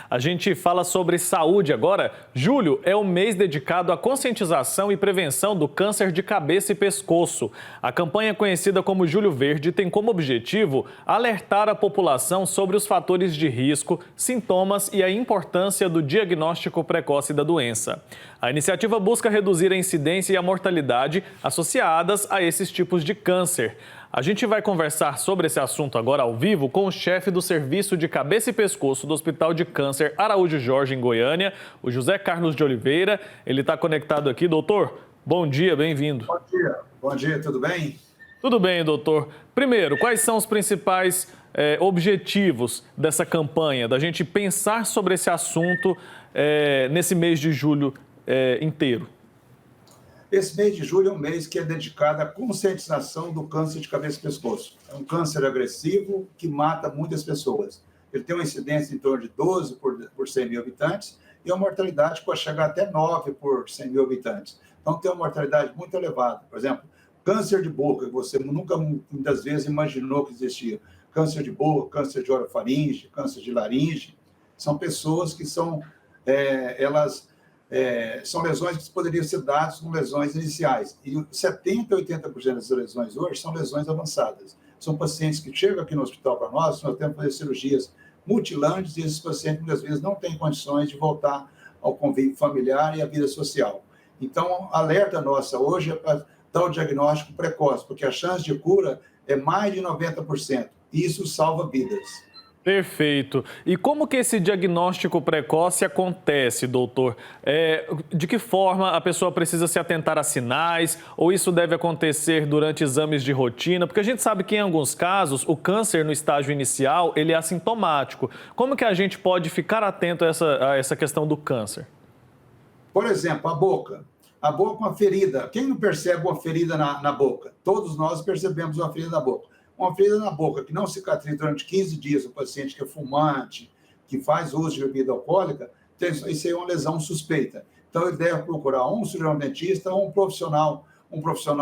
A gente fala sobre saúde agora. Julho é o mês dedicado à conscientização e prevenção do câncer de cabeça e pescoço. A campanha conhecida como Julho Verde tem como objetivo alertar a população sobre os fatores de risco, sintomas e a importância do diagnóstico precoce da doença. A iniciativa busca reduzir a incidência e a mortalidade associadas a esses tipos de câncer. A gente vai conversar sobre esse assunto agora ao vivo com o chefe do Serviço de Cabeça e Pescoço do Hospital de Câncer Araújo Jorge, em Goiânia, o José Carlos de Oliveira. Ele está conectado aqui. Doutor, bom dia, bem-vindo. Bom dia, tudo bem? Tudo bem, doutor. Primeiro, quais são os principais objetivos dessa campanha, da gente pensar sobre esse assunto nesse mês de julho inteiro? Esse mês de julho é um mês que é dedicado à conscientização do câncer de cabeça e pescoço. É um câncer agressivo que mata muitas pessoas. Ele tem uma incidência em torno de 12 por 100 mil habitantes e uma mortalidade pode chegar até 9 por 100 mil habitantes. Então, tem uma mortalidade muito elevada. Por exemplo, câncer de boca, que você nunca, muitas vezes, imaginou que existia. Câncer de boca, câncer de orofaringe, câncer de laringe. São pessoas que são lesões que poderiam ser dadas como lesões iniciais. E 70% a 80% das lesões hoje são lesões avançadas. São pacientes que chegam aqui no hospital para nós temos que fazer cirurgias mutilantes e esses pacientes, muitas vezes, não têm condições de voltar ao convívio familiar e à vida social. Então, a alerta nossa hoje é para dar o diagnóstico precoce, porque a chance de cura é mais de 90%. E isso salva vidas. Perfeito. E como que esse diagnóstico precoce acontece, doutor? De que forma a pessoa precisa se atentar a sinais? Ou isso deve acontecer durante exames de rotina? Porque a gente sabe que, em alguns casos, o câncer no estágio inicial, ele é assintomático. Como que a gente pode ficar atento a essa questão do câncer? Por exemplo, a boca. A boca é uma ferida. Quem não percebe uma ferida na boca? Todos nós percebemos uma ferida na boca. Uma ferida na boca que não cicatriza durante 15 dias, o paciente que é fumante, que faz uso de bebida alcoólica, isso aí é uma lesão suspeita. Então, ele deve procurar um cirurgião dentista ou um profissional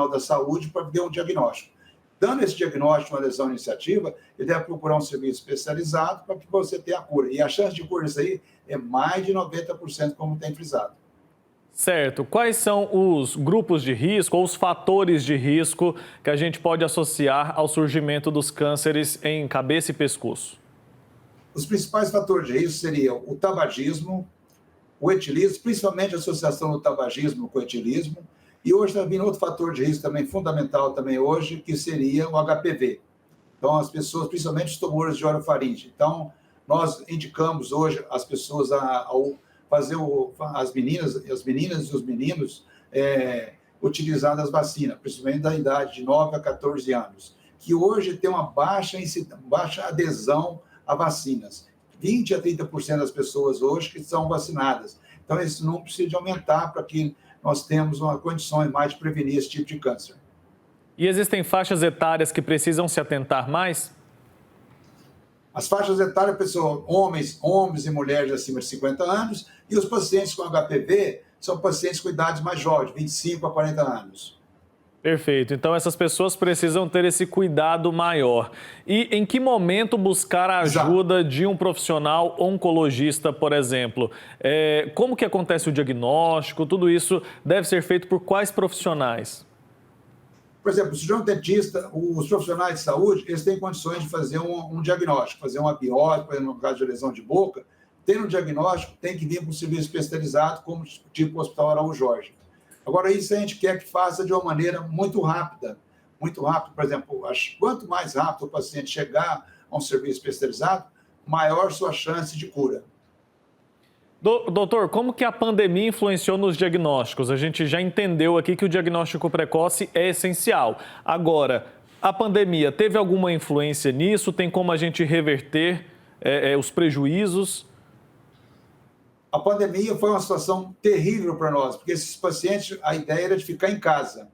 da saúde para ter um diagnóstico. Dando esse diagnóstico, uma lesão iniciativa, ele deve procurar um serviço especializado para que você tenha a cura. E a chance de cura disso aí é mais de 90%, como tem frisado. Certo. Quais são os grupos de risco ou os fatores de risco que a gente pode associar ao surgimento dos cânceres em cabeça e pescoço? Os principais fatores de risco seriam o tabagismo, o etilismo, principalmente a associação do tabagismo com o etilismo, e hoje está vindo outro fator de risco também fundamental também hoje, que seria o HPV. Então, as pessoas, principalmente os tumores de orofaringe. Então, nós indicamos hoje as pessoas fazer as meninas e os meninos utilizar as vacinas, principalmente da idade de 9 a 14 anos, que hoje tem uma baixa adesão a vacinas. 20 a 30% das pessoas hoje que são vacinadas. Então, esse número precisa de aumentar para que nós tenhamos uma condição mais de prevenir esse tipo de câncer. E existem faixas etárias que precisam se atentar mais? As faixas etárias, pessoal, homens e mulheres acima de 50 anos, e os pacientes com HPV são pacientes com idades mais jovens, 25 a 40 anos. Perfeito. Então, essas pessoas precisam ter esse cuidado maior. E em que momento buscar a ajuda de um profissional oncologista, por exemplo? Como que acontece o diagnóstico? Tudo isso deve ser feito por quais profissionais? Por exemplo, o cirurgião dentista, os profissionais de saúde, eles têm condições de fazer um diagnóstico, fazer uma biópsia, por exemplo, no caso de lesão de boca. Tendo um diagnóstico, tem que vir para um serviço especializado, como tipo o Hospital Araújo Jorge. Agora, isso a gente quer que faça de uma maneira muito rápida. Muito rápido, por exemplo, quanto mais rápido o paciente chegar a um serviço especializado, maior sua chance de cura. Doutor, como que a pandemia influenciou nos diagnósticos? A gente já entendeu aqui que o diagnóstico precoce é essencial. Agora, a pandemia teve alguma influência nisso? Tem como a gente reverter os prejuízos? A pandemia foi uma situação terrível para nós, porque esses pacientes, a ideia era de ficar em casa.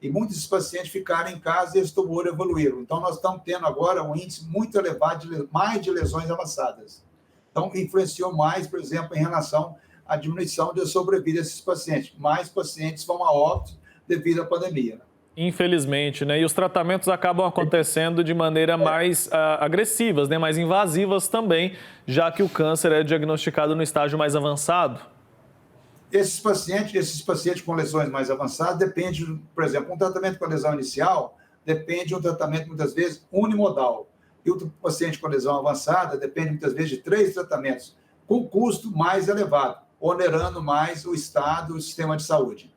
E muitos desses pacientes ficaram em casa e esse tumor evoluíram. Então, nós estamos tendo agora um índice muito elevado, mais de lesões avançadas. Então, influenciou mais, por exemplo, em relação à diminuição de sobrevida desses pacientes. Mais pacientes vão a óbito devido à pandemia. Infelizmente, né? E os tratamentos acabam acontecendo de maneira mais agressivas, né? Mais invasivas também, já que o câncer é diagnosticado no estágio mais avançado. Esses pacientes com lesões mais avançadas depende, por exemplo, um tratamento com a lesão inicial depende de um tratamento muitas vezes unimodal. E o paciente com lesão avançada depende muitas vezes de 3 tratamentos, com custo mais elevado, onerando mais o Estado, o sistema de saúde.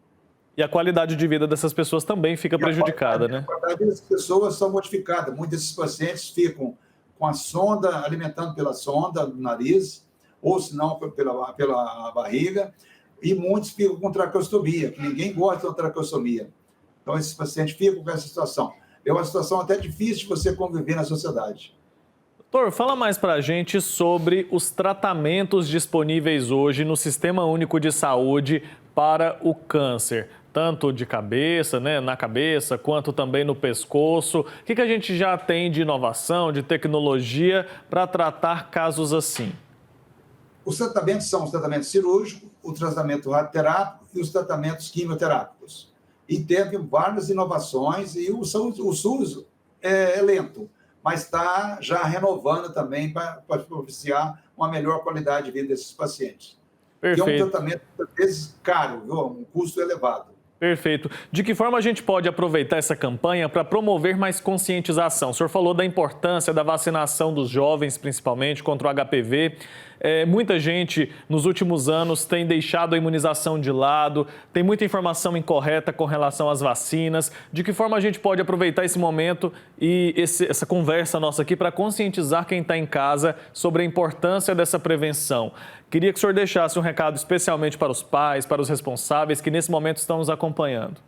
E a qualidade de vida dessas pessoas também fica prejudicada, né? A qualidade das pessoas são modificadas. Muitos desses pacientes ficam com a sonda, alimentando pela sonda do nariz, ou se não pela barriga, e muitos ficam com traqueostomia, que ninguém gosta de traqueostomia. Então, esses pacientes ficam com essa situação. É uma situação até difícil de você conviver na sociedade. Doutor, fala mais para a gente sobre os tratamentos disponíveis hoje no Sistema Único de Saúde para o câncer, tanto de cabeça, né, na cabeça, quanto também no pescoço. O que a gente já tem de inovação, de tecnologia para tratar casos assim? Os tratamentos são os tratamentos cirúrgicos, o tratamento radioterápico e os tratamentos quimioterápicos. E teve várias inovações e o SUS é lento, mas está já renovando também para propiciar uma melhor qualidade de vida desses pacientes. Perfeito. Que é um tratamento, às vezes, caro, viu? Um custo elevado. Perfeito. De que forma a gente pode aproveitar essa campanha para promover mais conscientização? O senhor falou da importância da vacinação dos jovens, principalmente, contra o HPV. Muita gente, nos últimos anos, tem deixado a imunização de lado, tem muita informação incorreta com relação às vacinas. De que forma a gente pode aproveitar esse momento e essa conversa nossa aqui para conscientizar quem está em casa sobre a importância dessa prevenção? Queria que o senhor deixasse um recado especialmente para os pais, para os responsáveis que nesse momento estão nos acompanhando.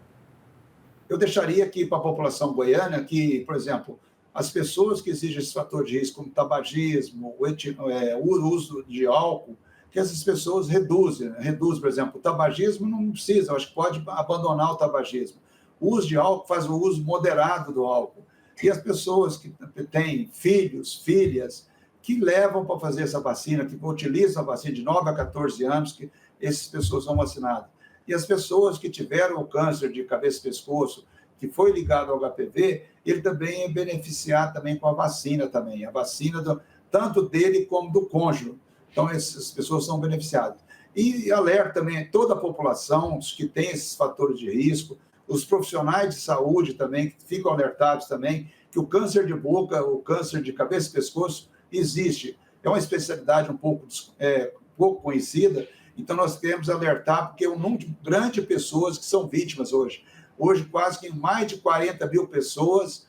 Eu deixaria aqui para a população goiana que, por exemplo, as pessoas que exigem esse fator de risco, como tabagismo, o uso de álcool, que essas pessoas reduzem, por exemplo, o tabagismo não precisa, eu acho que pode abandonar o tabagismo. O uso de álcool faz o uso moderado do álcool. E as pessoas que têm filhos, filhas, que levam para fazer essa vacina, que utilizam a vacina de 9 a 14 anos, que essas pessoas são vacinadas. E as pessoas que tiveram o câncer de cabeça e pescoço, que foi ligado ao HPV, ele também é beneficiado também com a vacina também. A vacina tanto dele como do cônjuge. Então, essas pessoas são beneficiadas. E alerta também toda a população que tem esses fatores de risco, os profissionais de saúde também, que ficam alertados também, que o câncer de boca, o câncer de cabeça e pescoço, existe. É uma especialidade um pouco conhecida, então nós queremos alertar, porque é um número grande de pessoas que são vítimas hoje. Hoje, quase que mais de 40 mil pessoas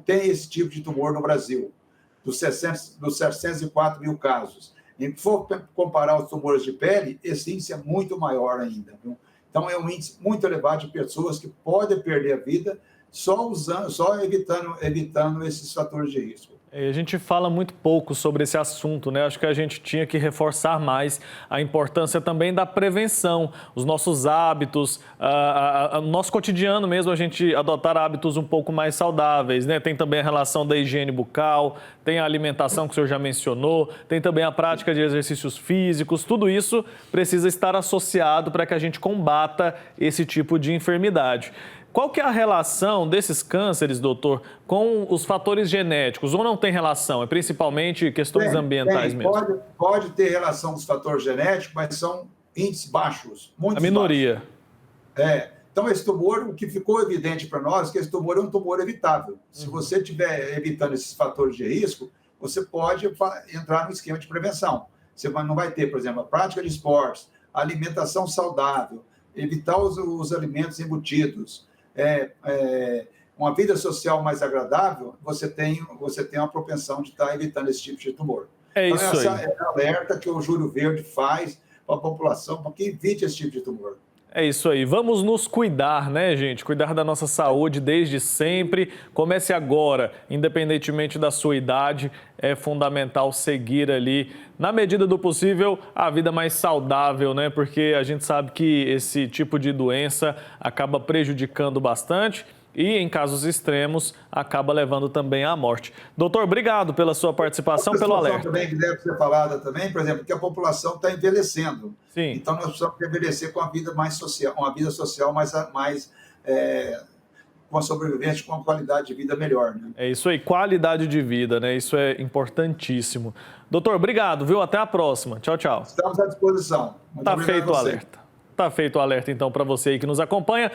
têm esse tipo de tumor no Brasil, dos 704 mil casos. E se for comparar os tumores de pele, esse índice é muito maior ainda. Viu? Então, é um índice muito elevado de pessoas que podem perder a vida só evitando esses fatores de risco. A gente fala muito pouco sobre esse assunto, né? Acho que a gente tinha que reforçar mais a importância também da prevenção, os nossos hábitos, o nosso cotidiano mesmo, a gente adotar hábitos um pouco mais saudáveis, né? Tem também a relação da higiene bucal, tem a alimentação que o senhor já mencionou, tem também a prática de exercícios físicos, tudo isso precisa estar associado para que a gente combata esse tipo de enfermidade. Qual que é a relação desses cânceres, doutor, com os fatores genéticos? Ou não tem relação? É principalmente questões ambientais mesmo? Pode ter relação com os fatores genéticos, mas são índices baixos, muito baixos. A minoria. Então, esse tumor, o que ficou evidente para nós, é que esse tumor é um tumor evitável. Se você estiver evitando esses fatores de risco, você pode entrar no esquema de prevenção. Você não vai ter, por exemplo, a prática de esportes, a alimentação saudável, evitar os alimentos embutidos, uma vida social mais agradável, você tem uma propensão de estar evitando esse tipo de tumor. Então, essa é a alerta que o Júlio Verde faz para a população, para que evite esse tipo de tumor. É isso aí. Vamos nos cuidar, né, gente? Cuidar da nossa saúde desde sempre. Comece agora, independentemente da sua idade. É fundamental seguir ali, na medida do possível, a vida mais saudável, né? Porque a gente sabe que esse tipo de doença acaba prejudicando bastante e, em casos extremos, acaba levando também à morte. Doutor, obrigado pela sua participação, pelo alerta. Também que deve ser falada também, por exemplo, que a população está envelhecendo. Sim. Então, nós precisamos envelhecer com uma vida mais social, uma vida social mais com a sobrevivência, com uma qualidade de vida melhor, né? É isso aí, qualidade de vida, né? Isso é importantíssimo. Doutor, obrigado, viu? Até a próxima. Tchau, tchau. Estamos à disposição. Muito Tá obrigado feito o a você. alerta. Tá feito o alerta, então, para você aí que nos acompanha.